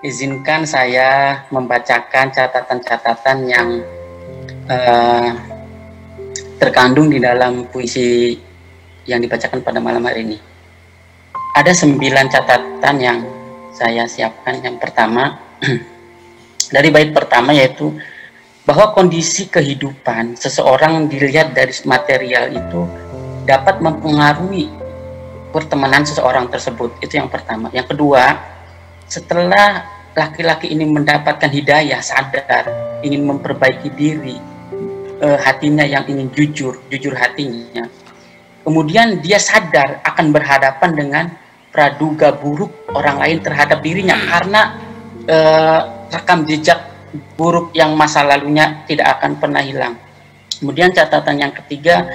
izinkan saya membacakan catatan-catatan yang terkandung di dalam puisi yang dibacakan pada malam hari ini. Ada 9 catatan yang saya siapkan. Yang pertama, dari bait pertama, yaitu bahwa kondisi kehidupan seseorang dilihat dari material itu dapat mempengaruhi pertemanan seseorang tersebut. Itu yang pertama. Yang kedua, setelah laki-laki ini mendapatkan hidayah, sadar, ingin memperbaiki diri, hatinya yang ingin jujur hatinya, kemudian dia sadar akan berhadapan dengan praduga buruk orang lain terhadap dirinya karena rekam jejak buruk yang masa lalunya tidak akan pernah hilang. Kemudian catatan yang ketiga,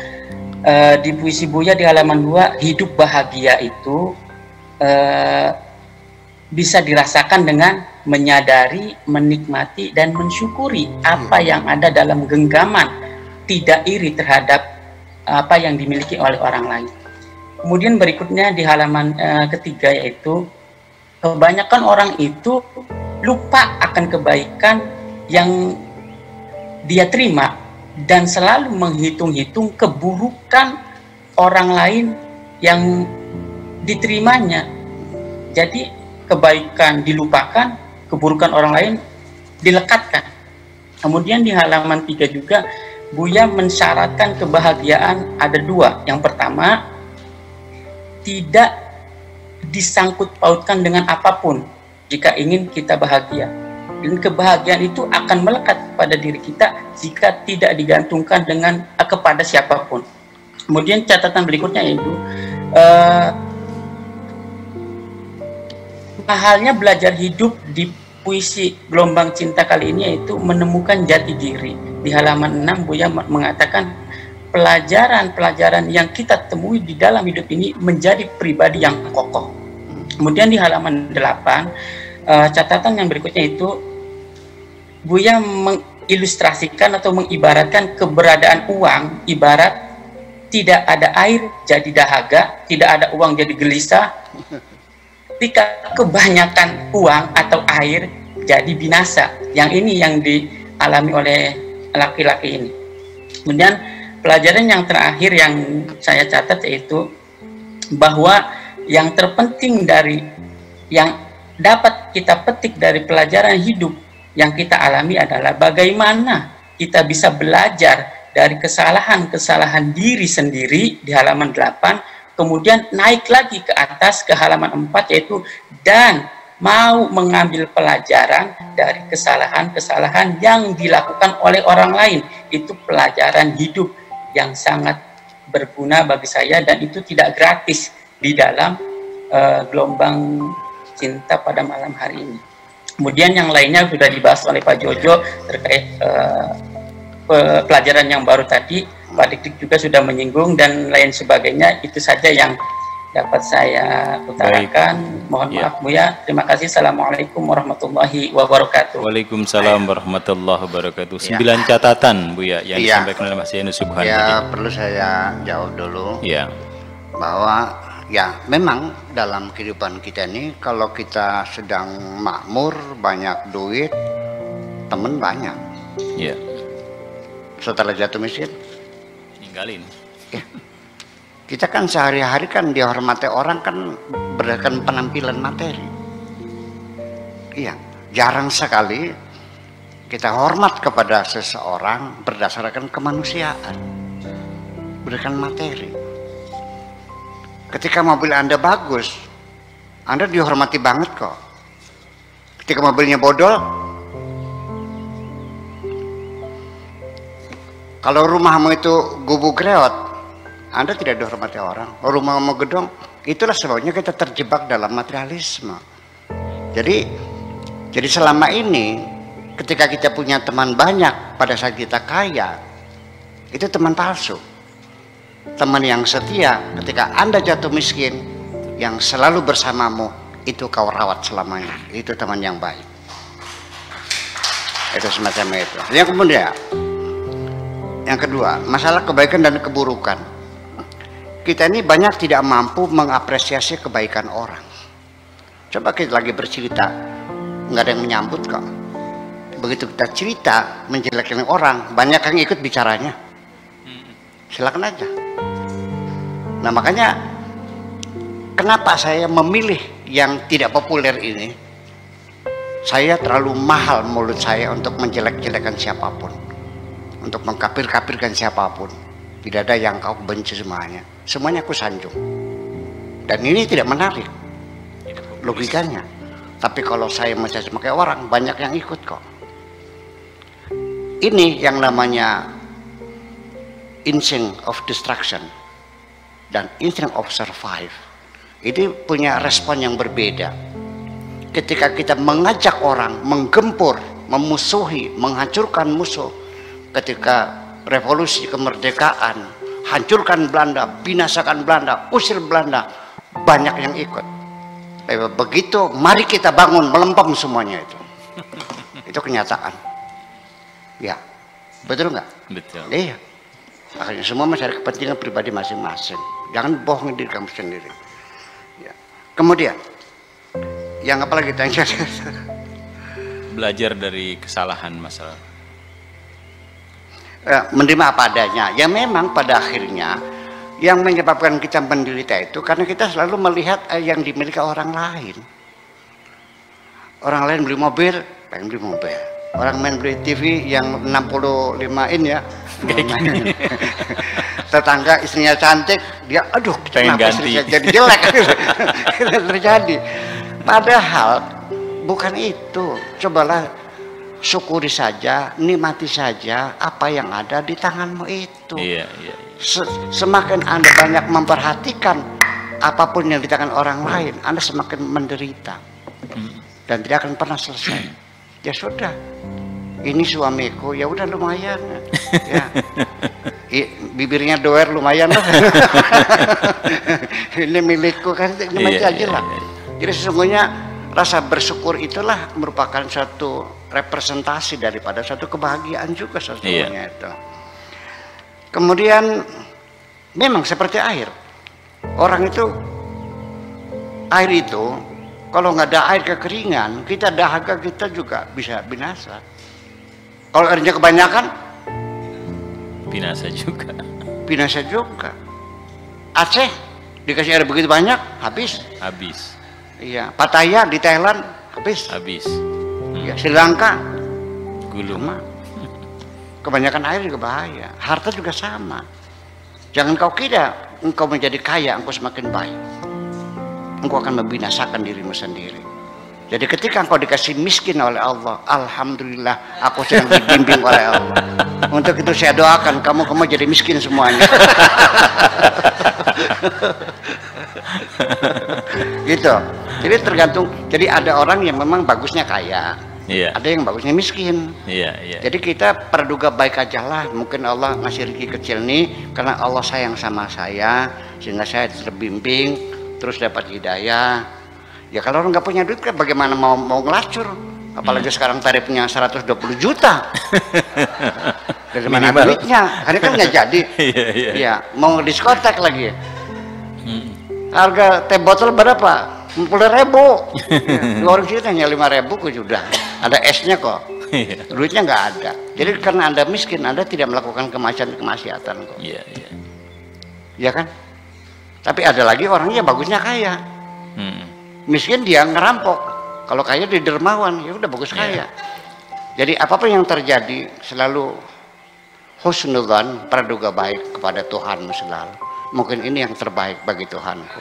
di puisi Buya di halaman 2, hidup bahagia itu bisa dirasakan dengan menyadari, menikmati, dan mensyukuri apa yang ada dalam genggaman, tidak iri terhadap apa yang dimiliki oleh orang lain. Kemudian berikutnya di halaman ketiga, yaitu kebanyakan orang itu lupa akan kebaikan yang dia terima dan selalu menghitung-hitung keburukan orang lain yang diterimanya. Jadi kebaikan dilupakan, keburukan orang lain dilekatkan. Kemudian di halaman 3 juga Buya mensyaratkan kebahagiaan ada 2. Yang pertama, tidak disangkut pautkan dengan apapun jika ingin kita bahagia, dan kebahagiaan itu akan melekat pada diri kita jika tidak digantungkan dengan kepada siapapun. Kemudian catatan berikutnya yaitu mahalnya belajar hidup di puisi Gelombang Cinta kali ini, yaitu menemukan jati diri. Di halaman 6 Buya mengatakan pelajaran-pelajaran yang kita temui di dalam hidup ini menjadi pribadi yang kokoh. Kemudian di halaman 8, catatan yang berikutnya itu Buya mengilustrasikan atau mengibaratkan keberadaan uang ibarat tidak ada air jadi dahaga, tidak ada uang jadi gelisah. Ketika kebanyakan uang atau air jadi binasa. Yang ini yang dialami oleh laki-laki ini. Kemudian pelajaran yang terakhir yang saya catat yaitu bahwa yang terpenting dari yang dapat kita petik dari pelajaran hidup yang kita alami adalah bagaimana kita bisa belajar dari kesalahan-kesalahan diri sendiri di halaman 8, kemudian naik lagi ke atas ke halaman 4, yaitu dan mau mengambil pelajaran dari kesalahan-kesalahan yang dilakukan oleh orang lain. Itu pelajaran hidup yang sangat berguna bagi saya, dan itu tidak gratis di dalam Gelombang Cinta pada malam hari ini. Kemudian yang lainnya sudah dibahas oleh Pak Jojo terkait pelajaran yang baru tadi. Pak Dik-Dik juga sudah menyinggung dan lain sebagainya. Itu saja yang dapat saya utarakan. Mohon maaf Buya. Terima kasih. Assalamualaikum warahmatullahi wabarakatuh. Waalaikumsalam warahmatullahi wabarakatuh. 9 catatan Buya yang disampaikan oleh Mas Yanus Subhan tadi. Perlu saya jawab dulu. Bahwa memang dalam kehidupan kita ini, kalau kita sedang makmur, banyak duit, teman banyak. Setelah jatuh miskin, ninggalin. Kita kan sehari-hari kan dihormati orang kan berdasarkan penampilan materi. Jarang sekali kita hormat kepada seseorang berdasarkan kemanusiaan, berdasarkan materi. Ketika mobil Anda bagus, Anda dihormati banget kok. Ketika mobilnya bodol, kalau rumahmu itu gubuk reot, Anda tidak dihormati orang. Rumahmu gedong, itulah sebabnya kita terjebak dalam materialisme. Jadi selama ini ketika kita punya teman banyak pada saat kita kaya, itu teman palsu. Teman yang setia ketika Anda jatuh miskin, yang selalu bersamamu, itu kau rawat selamanya. Itu teman yang baik. Itu semacam itu. Yang kemudian, yang kedua, masalah kebaikan dan keburukan. Kita ini banyak tidak mampu mengapresiasi kebaikan orang. Coba kita lagi bercerita, nggak ada yang menyambut kok. Begitu kita cerita menjelekkan orang, banyak yang ikut bicaranya. Silakan aja. Nah makanya kenapa saya memilih yang tidak populer ini? Saya terlalu mahal mulut saya untuk menjelek-jelekan siapapun, untuk mengkapir-kapirkan siapapun. Tidak ada yang kau benci semuanya. Semuanya aku sanjung. Dan ini tidak menarik logikanya. Tapi kalau saya mencaci maki orang, banyak yang ikut kok. Ini yang namanya instinct of destruction dan instinct of survive. Ini punya respon yang berbeda. Ketika kita mengajak orang, menggempur, memusuhi, menghancurkan musuh. Ketika revolusi kemerdekaan, hancurkan Belanda, binasakan Belanda, usir Belanda, banyak yang ikut. Begitu, mari kita bangun, melempem semuanya itu. Itu kenyataan. Ya, betul nggak? Betul. Iya. Makanya semua mencari kepentingan pribadi masing-masing. Jangan bohongin diri kamu sendiri. Ya. Kemudian, yang apa lagi tanya? Belajar dari kesalahan masalah. Menerima apa adanya. Ya memang pada akhirnya yang menyebabkan kita menderita itu karena kita selalu melihat yang dimiliki orang lain. Orang lain beli mobil, pengen beli mobil. Orang main beli TV yang 65 in ya. Tetangga istrinya cantik, dia aduh pengen kenapa ganti. istrinya jadi jelek. Terjadi. Padahal bukan itu. Cobalah syukuri saja, nikmati saja apa yang ada di tanganmu itu. Iya. Semakin Anda banyak memperhatikan apapun yang di tangan orang lain, Anda semakin menderita dan tidak akan pernah selesai. Ya sudah, ini suamiku, ya udah lumayan. Ya. Bibirnya doer lumayan lah. Ini milikku kan, ini aja lah. Jadi sesungguhnya rasa bersyukur itulah merupakan satu representasi daripada satu kebahagiaan juga sesungguhnya itu. Kemudian memang seperti air. Orang itu, air itu kalau nggak ada air kekeringan, kita dahaga kita juga bisa binasa. Kalau airnya kebanyakan, binasa juga. Binasa juga. Aceh dikasih air begitu banyak, habis. Habis. Iya. Pattaya di Thailand, habis. Habis. Ya, Sri Lanka, Gulung. sama. Kebanyakan air juga bahaya. Harta juga sama. Jangan kau kira engkau menjadi kaya, engkau semakin baik. Engkau akan membinasakan dirimu sendiri. Jadi ketika engkau dikasih miskin oleh Allah, alhamdulillah aku sedang dibimbing oleh Allah. Untuk itu saya doakan kamu jadi miskin semuanya. Gitu. Jadi tergantung. Jadi ada orang yang memang bagusnya kaya. Iya. Ada yang bagusnya miskin. Iya. Jadi kita praduga baik aja lah. Mungkin Allah ngasih rezeki kecil nih karena Allah sayang sama saya sehingga saya terbimbing terus dapat hidayah. Ya kalau orang nggak punya duit kan bagaimana mau ngelacur? Apalagi sekarang tarifnya 120 juta. Dari mana duitnya? Karena kan nggak jadi. Iya. Mau diskotek lagi. Harga teh botol berapa? 50.000. Ya, orang sini hanya 5.000 kok sudah. Ada esnya kok. Duitnya nggak ada. Jadi karena Anda miskin, Anda tidak melakukan kemaksiatan kok. Iya. Iya kan? Tapi ada lagi orangnya bagusnya kaya. Miskin dia ngerampok. Kalau kaya dia dermawan, ya udah bagus kaya. Jadi apapun yang terjadi selalu husnudzan, praduga baik kepada Tuhanmu selalu. Mungkin ini yang terbaik bagi Tuhanku.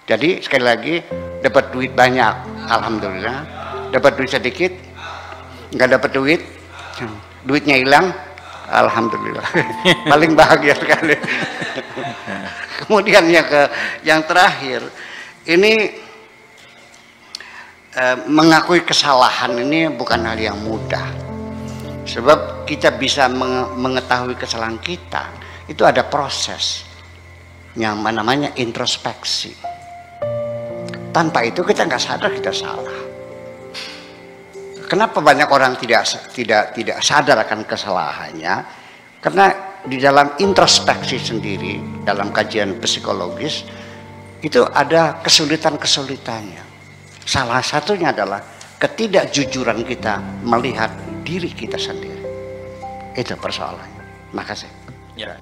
Jadi sekali lagi dapat duit banyak, alhamdulillah. Dapat duit sedikit, nggak dapat duit, duitnya hilang, alhamdulillah. Paling bahagia sekali. Kemudian yang terakhir, ini mengakui kesalahan ini bukan hal yang mudah. Sebab kita bisa mengetahui kesalahan kita, itu ada proses yang namanya introspeksi. Tanpa itu kita nggak sadar kita salah. Kenapa banyak orang tidak sadar akan kesalahannya? Karena di dalam introspeksi sendiri, dalam kajian psikologis itu ada kesulitan-kesulitannya. Salah satunya adalah ketidakjujuran kita melihat diri kita sendiri. Itu persoalannya. Makasih. Ya.